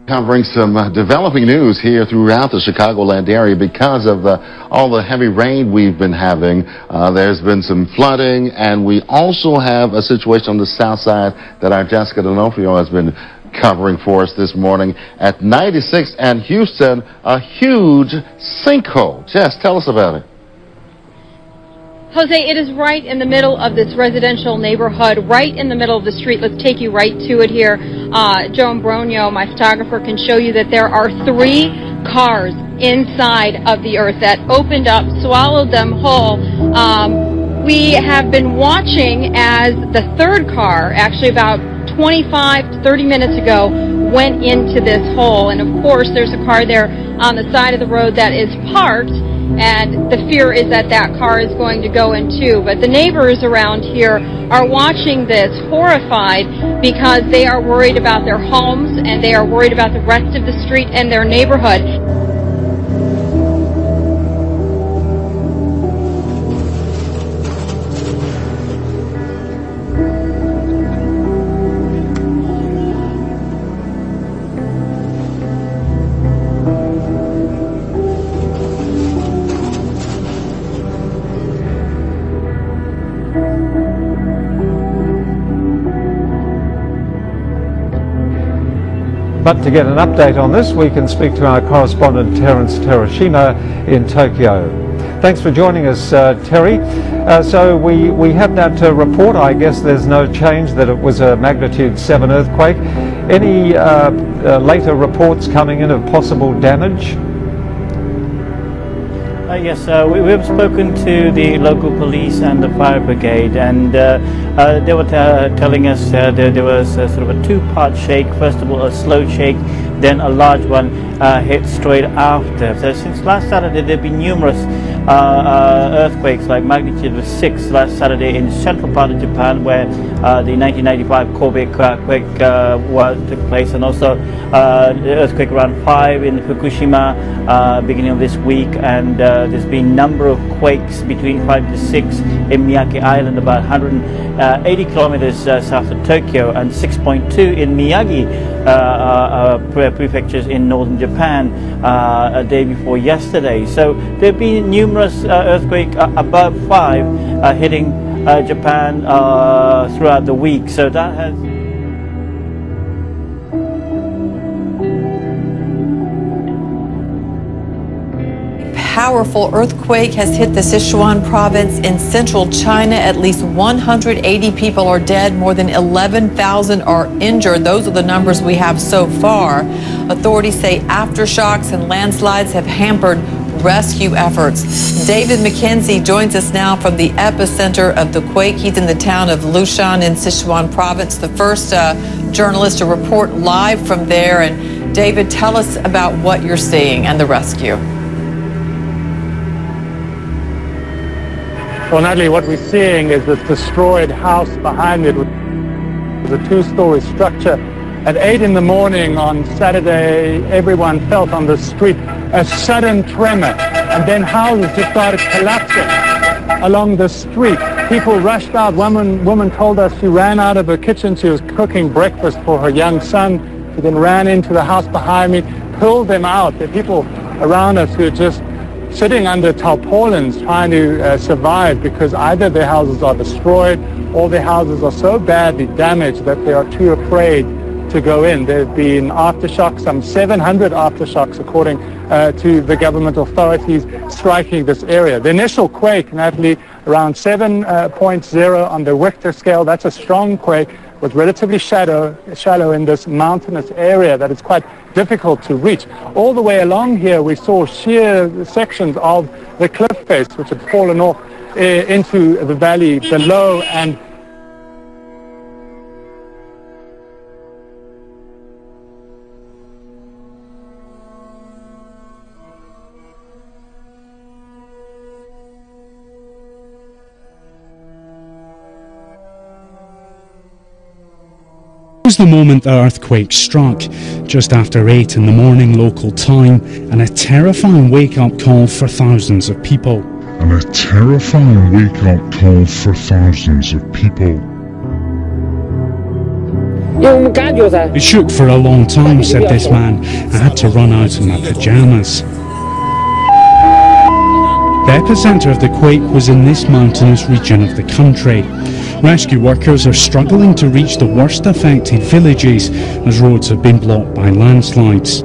Covering some developing news here throughout the Chicagoland area because of all the heavy rain we've been having. There's been some flooding, and we also have a situation on the south side that our Jessica D'Onofrio has been covering for us this morning. At 96 and Houston, a huge sinkhole. Jess, tell us about it. Jose, it is right in the middle of this residential neighborhood, right in the middle of the street. Let's take you right to it here. Joe Ambronio, my photographer, can show you that there are 3 cars inside of the earth that opened up, swallowed them whole. We have been watching as the 3rd car, actually about 25 to 30 minutes ago, went into this hole. And of course, there's a car there on the side of the road that is parked, and the fear is that that car is going to go in too. But the neighbors around here are watching this horrified because they are worried about their homes and they are worried about the rest of the street and their neighborhood. But to get an update on this, we can speak to our correspondent Terence Terashima in Tokyo. Thanks for joining us, Terry. So we have that report. I guess there's no change that it was a magnitude 7 earthquake. Any later reports coming in of possible damage? Yes, we have spoken to the local police and the fire brigade, and they were telling us there was sort of a 2-part shake. First of all, a slow shake, then a large one hit straight after. So since last Saturday, there have been numerous earthquakes, like magnitude of 6 last Saturday in central part of Japan, where the 1995 Kobe quake took place, and also the earthquake around 5 in Fukushima beginning of this week, and there's been a number of quakes between 5 to 6 in Miyake Island, about 180 kilometers south of Tokyo, and 6.2 in Miyagi prefectures in northern Japan a day before yesterday. So there have been numerous earthquakes above 5 hitting Japan throughout the week. So that has... Powerful earthquake has hit the Sichuan province in central China. At least 180 people are dead. More than 11,000 are injured. Those are the numbers we have so far. Authorities say aftershocks and landslides have hampered rescue efforts. David McKenzie joins us now from the epicenter of the quake. He's in the town of Lushan in Sichuan province, the first journalist to report live from there. And David, tell us about what you're seeing and the rescue. Well, Natalie, what we're seeing is this destroyed house behind it with a 2-story structure. At 8 in the morning on Saturday, everyone felt on the street a sudden tremor, and then houses just started collapsing along the street. People rushed out. One woman told us she ran out of her kitchen. She was cooking breakfast for her young son. She then ran into the house behind me, pulled them out. There are people around us who are just sitting under tarpaulins trying to survive, because either their houses are destroyed or their houses are so badly damaged that they are too afraid to go in. There have been aftershocks, some 700 aftershocks according to the government authorities striking this area. The initial quake, Natalie, around 7.0 on the Richter scale. That's a strong quake, was relatively shallow in this mountainous area that is quite difficult to reach. All the way along here we saw sheer sections of the cliff face which had fallen off into the valley below, and was the moment the earthquake struck, just after 8 in the morning local time, and a terrifying wake-up call for thousands of people. It shook for a long time, said this man. I had to run out in my pyjamas. The epicenter of the quake was in this mountainous region of the country. Rescue workers are struggling to reach the worst affected villages as roads have been blocked by landslides.